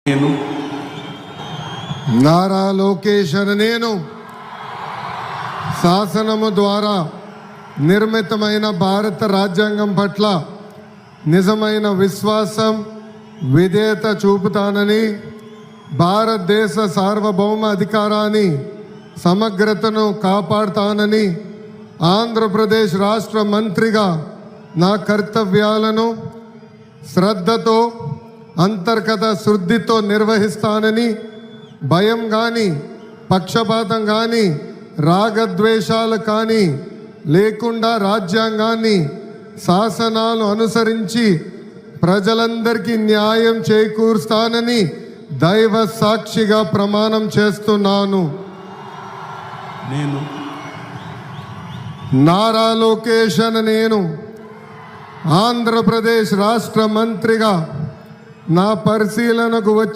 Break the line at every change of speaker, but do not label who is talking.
నేను
నారా లోకేష్ నేను శాసనము ద్వారా నిర్మితమైన భారత రాజ్యాంగం పట్ల నిజమైన విశ్వాసం విధేయత చూపుతానని, భారతదేశ సార్వభౌమ అధికారాన్ని సమగ్రతను కాపాడుతానని, ఆంధ్రప్రదేశ్ రాష్ట్ర మంత్రిగా నా కర్తవ్యాలను శ్రద్ధతో అంతర్గత శుద్ధితో నిర్వహిస్తానని, భయం కానీ పక్షపాతం కానీ రాగద్వేషాలు కానీ లేకుండా రాజ్యాంగాన్ని శాసనాలు అనుసరించి ప్రజలందరికీ న్యాయం చేకూరుస్తానని దైవ సాక్షిగా ప్రమాణం చేస్తున్నాను.
నేను
నారా లోకేష్ నేను ఆంధ్రప్రదేశ్ రాష్ట్ర మంత్రిగా నా పరిశీలనకు వచ్చి